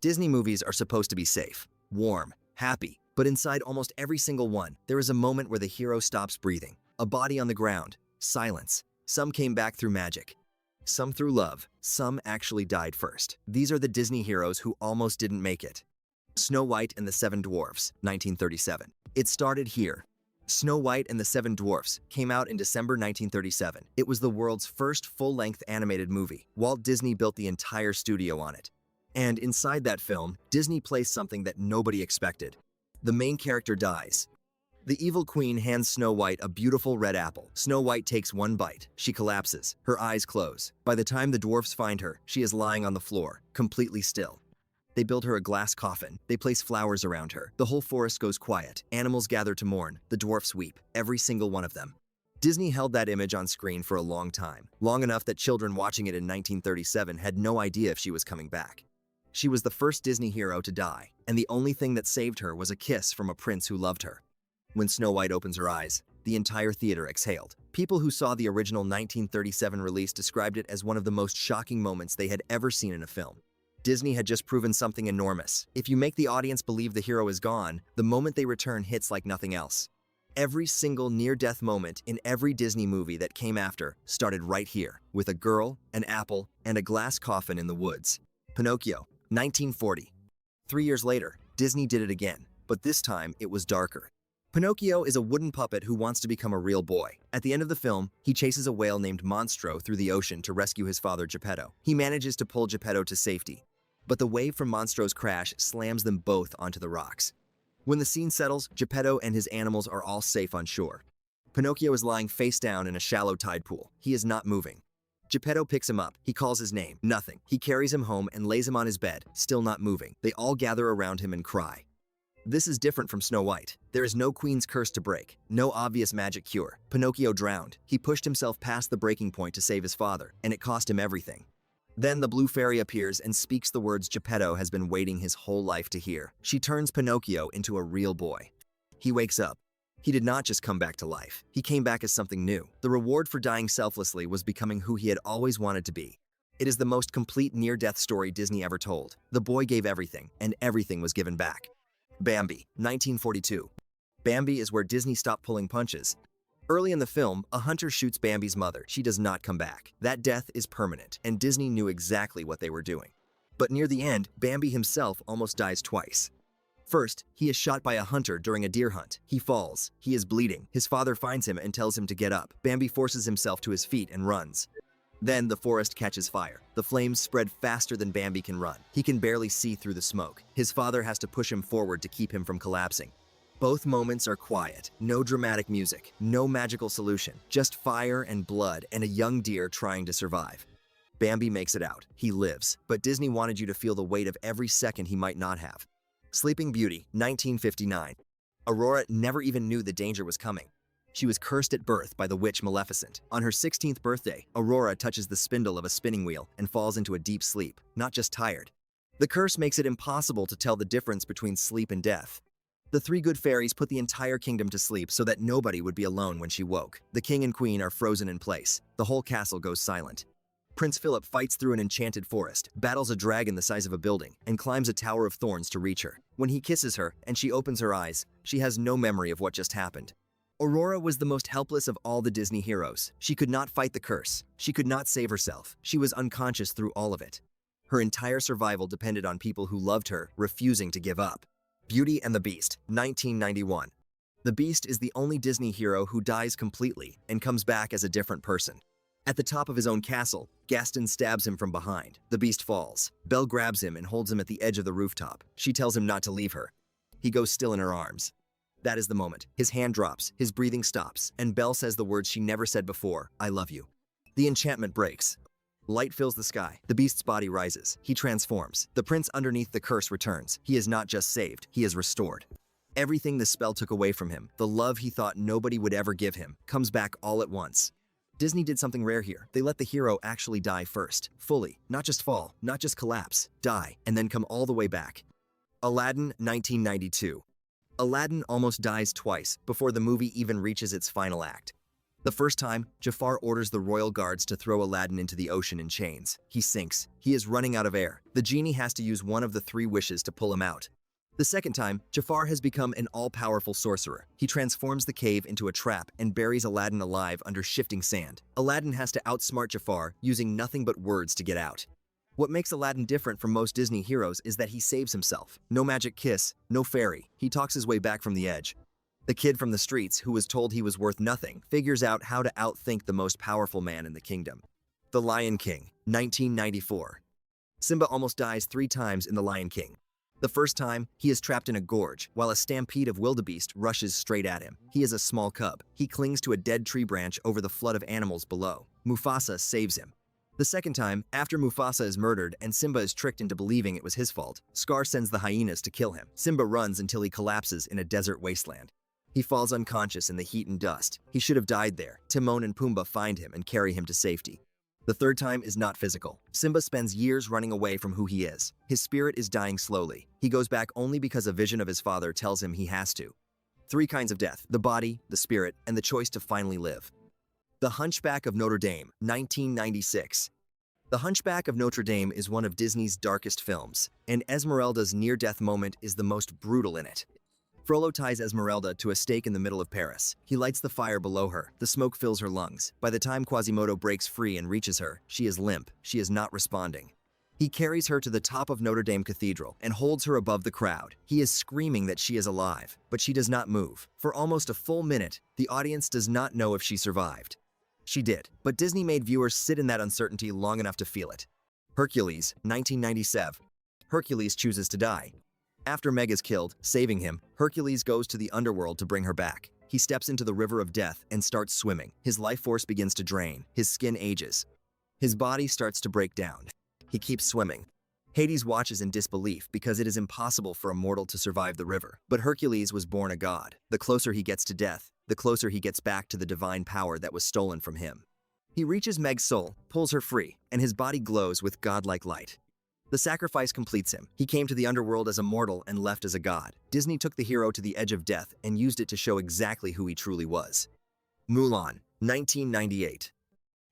Disney movies are supposed to be safe, warm, happy, but inside almost every single one, there is a moment where the hero stops breathing. A body on the ground, silence. Some came back through magic. Some through love. Some actually died first. These are the Disney heroes who almost didn't make it. Snow White and the Seven Dwarfs, 1937. It started here. Snow White and the Seven Dwarfs came out in December 1937. It was the world's first full-length animated movie. Walt Disney built the entire studio on it. And inside that film, Disney placed something that nobody expected. The main character dies. The evil queen hands Snow White a beautiful red apple. Snow White takes one bite. She collapses. Her eyes close. By the time the dwarfs find her, she is lying on the floor, completely still. They build her a glass coffin. They place flowers around her. The whole forest goes quiet. Animals gather to mourn. The dwarfs weep, every single one of them. Disney held that image on screen for a long time, long enough that children watching it in 1937 had no idea if she was coming back. She was the first Disney hero to die, and the only thing that saved her was a kiss from a prince who loved her. When Snow White opens her eyes, the entire theater exhaled. People who saw the original 1937 release described it as one of the most shocking moments they had ever seen in a film. Disney had just proven something enormous. If you make the audience believe the hero is gone, the moment they return hits like nothing else. Every single near-death moment in every Disney movie that came after started right here, with a girl, an apple, and a glass coffin in the woods. Pinocchio, 1940. 3 years later, Disney did it again, but this time it was darker. Pinocchio is a wooden puppet who wants to become a real boy. At the end of the film, he chases a whale named Monstro through the ocean to rescue his father Geppetto. He manages to pull Geppetto to safety, but the wave from Monstro's crash slams them both onto the rocks. When the scene settles, Geppetto and his animals are all safe on shore. Pinocchio is lying face down in a shallow tide pool. He is not moving. Geppetto picks him up. He calls his name. Nothing. He carries him home and lays him on his bed, still not moving. They all gather around him and cry. This is different from Snow White. There is no queen's curse to break, no obvious magic cure. Pinocchio drowned. He pushed himself past the breaking point to save his father, and it cost him everything. Then the blue fairy appears and speaks the words Geppetto has been waiting his whole life to hear. She turns Pinocchio into a real boy. He wakes up. He did not just come back to life. He came back as something new. The reward for dying selflessly was becoming who he had always wanted to be. It is the most complete near-death story Disney ever told. The boy gave everything, and everything was given back. Bambi, 1942. Bambi is where Disney stopped pulling punches. Early in the film, a hunter shoots Bambi's mother. She does not come back. That death is permanent, and Disney knew exactly what they were doing. But near the end, Bambi himself almost dies twice. First, he is shot by a hunter during a deer hunt. He falls. He is bleeding. His father finds him and tells him to get up. Bambi forces himself to his feet and runs. Then the forest catches fire. The flames spread faster than Bambi can run. He can barely see through the smoke. His father has to push him forward to keep him from collapsing. Both moments are quiet, no dramatic music, no magical solution, just fire and blood and a young deer trying to survive. Bambi makes it out. He lives, but Disney wanted you to feel the weight of every second he might not have. Sleeping Beauty, 1959. Aurora never even knew the danger was coming. She was cursed at birth by the witch Maleficent. On her 16th birthday, Aurora touches the spindle of a spinning wheel and falls into a deep sleep, not just tired. The curse makes it impossible to tell the difference between sleep and death. The three good fairies put the entire kingdom to sleep so that nobody would be alone when she woke. The king and queen are frozen in place. The whole castle goes silent. Prince Philip fights through an enchanted forest, battles a dragon the size of a building, and climbs a tower of thorns to reach her. When he kisses her and she opens her eyes, she has no memory of what just happened. Aurora was the most helpless of all the Disney heroes. She could not fight the curse. She could not save herself. She was unconscious through all of it. Her entire survival depended on people who loved her, refusing to give up. Beauty and the Beast, 1991. The Beast is the only Disney hero who dies completely and comes back as a different person. At the top of his own castle, Gaston stabs him from behind. The Beast falls. Belle grabs him and holds him at the edge of the rooftop. She tells him not to leave her. He goes still in her arms. That is the moment. His hand drops, his breathing stops, and Belle says the words she never said before, "I love you." The enchantment breaks. Light fills the sky. The Beast's body rises. He transforms. The prince underneath the curse returns. He is not just saved, he is restored. Everything the spell took away from him, the love he thought nobody would ever give him, comes back all at once. Disney did something rare here. They let the hero actually die first, fully, not just fall, not just collapse, die, and then come all the way back. Aladdin, 1992. Aladdin almost dies twice before the movie even reaches its final act. The first time, Jafar orders the royal guards to throw Aladdin into the ocean in chains. He sinks. He is running out of air. The genie has to use one of the 3 wishes to pull him out. The second time, Jafar has become an all-powerful sorcerer. He transforms the cave into a trap and buries Aladdin alive under shifting sand. Aladdin has to outsmart Jafar, using nothing but words to get out. What makes Aladdin different from most Disney heroes is that he saves himself. No magic kiss, no fairy. He talks his way back from the edge. The kid from the streets, who was told he was worth nothing, figures out how to outthink the most powerful man in the kingdom. The Lion King, 1994. Simba almost dies 3 times in The Lion King. The first time, he is trapped in a gorge, while a stampede of wildebeest rushes straight at him. He is a small cub. He clings to a dead tree branch over the flood of animals below. Mufasa saves him. The second time, after Mufasa is murdered and Simba is tricked into believing it was his fault, Scar sends the hyenas to kill him. Simba runs until he collapses in a desert wasteland. He falls unconscious in the heat and dust. He should have died there. Timon and Pumbaa find him and carry him to safety. The third time is not physical. Simba spends years running away from who he is. His spirit is dying slowly. He goes back only because a vision of his father tells him he has to. 3 kinds of death: the body, the spirit, and the choice to finally live. The Hunchback of Notre Dame, 1996. The Hunchback of Notre Dame is one of Disney's darkest films, and Esmeralda's near-death moment is the most brutal in it. Frollo ties Esmeralda to a stake in the middle of Paris. He lights the fire below her. The smoke fills her lungs. By the time Quasimodo breaks free and reaches her, she is limp. She is not responding. He carries her to the top of Notre Dame Cathedral and holds her above the crowd. He is screaming that she is alive, but she does not move. For almost a full minute, the audience does not know if she survived. She did, but Disney made viewers sit in that uncertainty long enough to feel it. Hercules, 1997. Hercules chooses to die. After Meg is killed, saving him, Hercules goes to the underworld to bring her back. He steps into the river of death and starts swimming. His life force begins to drain. His skin ages. His body starts to break down. He keeps swimming. Hades watches in disbelief because it is impossible for a mortal to survive the river. But Hercules was born a god. The closer he gets to death, the closer he gets back to the divine power that was stolen from him. He reaches Meg's soul, pulls her free, and his body glows with godlike light. The sacrifice completes him. He came to the underworld as a mortal and left as a god. Disney took the hero to the edge of death and used it to show exactly who he truly was. Mulan, 1998.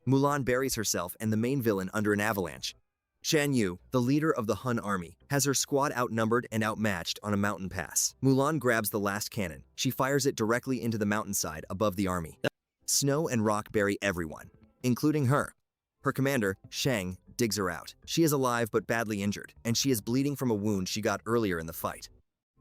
Mulan buries herself and the main villain under an avalanche. Shan Yu, the leader of the Hun army, has her squad outnumbered and outmatched on a mountain pass. Mulan grabs the last cannon. She fires it directly into the mountainside above the army. Snow and rock bury everyone, including her. Her commander, Shang, digs her out. She is alive but badly injured, and she is bleeding from a wound she got earlier in the fight.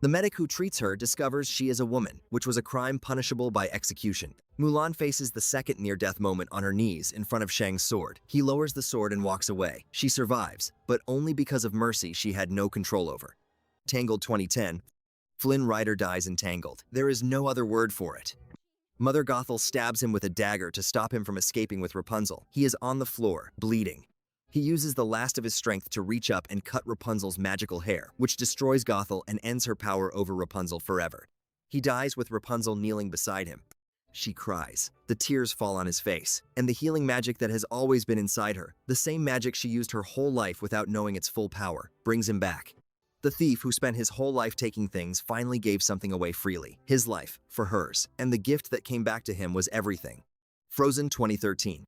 The medic who treats her discovers she is a woman, which was a crime punishable by execution. Mulan faces the second near-death moment on her knees in front of Shang's sword. He lowers the sword and walks away. She survives, but only because of mercy she had no control over. Tangled, 2010. Flynn Rider dies in Tangled. There is no other word for it. Mother Gothel stabs him with a dagger to stop him from escaping with Rapunzel. He is on the floor, bleeding. He uses the last of his strength to reach up and cut Rapunzel's magical hair, which destroys Gothel and ends her power over Rapunzel forever. He dies with Rapunzel kneeling beside him. She cries. The tears fall on his face, and the healing magic that has always been inside her, the same magic she used her whole life without knowing its full power, brings him back. The thief who spent his whole life taking things finally gave something away freely. His life, for hers, and the gift that came back to him was everything. Frozen, 2013.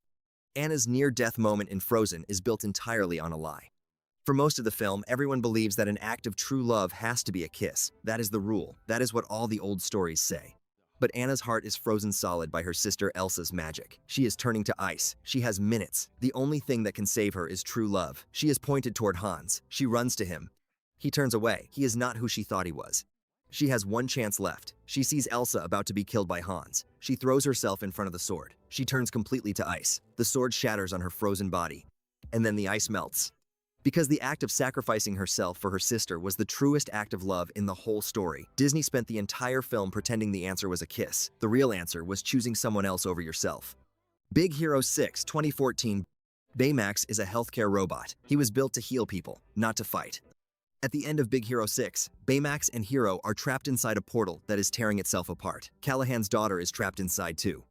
Anna's near-death moment in Frozen is built entirely on a lie. For most of the film, everyone believes that an act of true love has to be a kiss. That is the rule. That is what all the old stories say. But Anna's heart is frozen solid by her sister Elsa's magic. She is turning to ice. She has minutes. The only thing that can save her is true love. She is pointed toward Hans. She runs to him. He turns away. He is not who she thought he was. She has one chance left. She sees Elsa about to be killed by Hans. She throws herself in front of the sword. She turns completely to ice. The sword shatters on her frozen body. And then the ice melts. Because the act of sacrificing herself for her sister was the truest act of love in the whole story, Disney spent the entire film pretending the answer was a kiss. The real answer was choosing someone else over yourself. Big Hero 6, 2014. Baymax is a healthcare robot. He was built to heal people, not to fight. At the end of Big Hero 6, Baymax and Hero are trapped inside a portal that is tearing itself apart. Callahan's daughter is trapped inside too.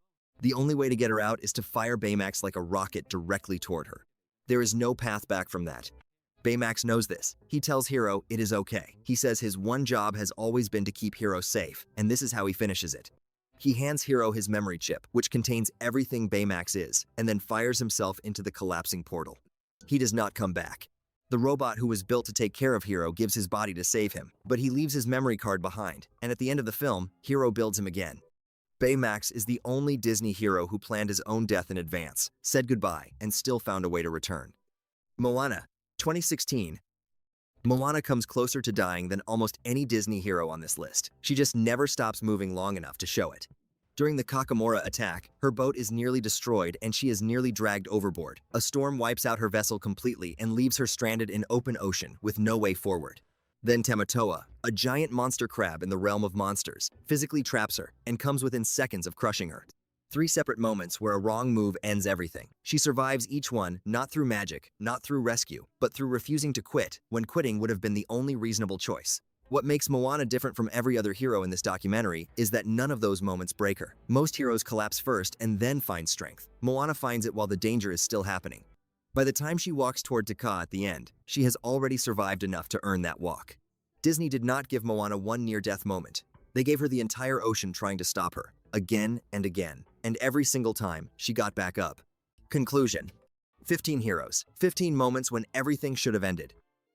The only way to get her out is to fire Baymax like a rocket directly toward her. There is no path back from that. Baymax knows this. He tells Hero it is okay. He says his one job has always been to keep Hero safe, and this is how he finishes it. He hands Hero his memory chip, which contains everything Baymax is, and then fires himself into the collapsing portal. He does not come back. The robot who was built to take care of Hero gives his body to save him, but he leaves his memory card behind, and at the end of the film, Hero builds him again. Baymax is the only Disney hero who planned his own death in advance, said goodbye, and still found a way to return. Moana, 2016. Moana comes closer to dying than almost any Disney hero on this list. She just never stops moving long enough to show it. During the Kakamora attack, her boat is nearly destroyed and she is nearly dragged overboard. A storm wipes out her vessel completely and leaves her stranded in open ocean with no way forward. Then Tamatoa, a giant monster crab in the realm of monsters, physically traps her and comes within seconds of crushing her. 3 separate moments where a wrong move ends everything. She survives each one, not through magic, not through rescue, but through refusing to quit, when quitting would have been the only reasonable choice. What makes Moana different from every other hero in this documentary is that none of those moments break her. Most heroes collapse first and then find strength. Moana finds it while the danger is still happening. By the time she walks toward Taka at the end, she has already survived enough to earn that walk. Disney did not give Moana one near-death moment. They gave her the entire ocean trying to stop her, again and again, and every single time, she got back up. Conclusion. 15 heroes, 15 moments when everything should have ended.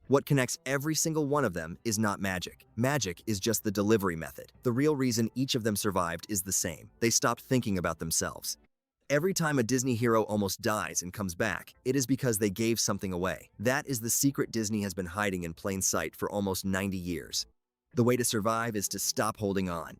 What connects every single one of them is not magic. Magic is just the delivery method. The real reason each of them survived is the same. They stopped thinking about themselves. Every time a Disney hero almost dies and comes back, it is because they gave something away. That is the secret Disney has been hiding in plain sight for almost 90 years. The way to survive is to stop holding on.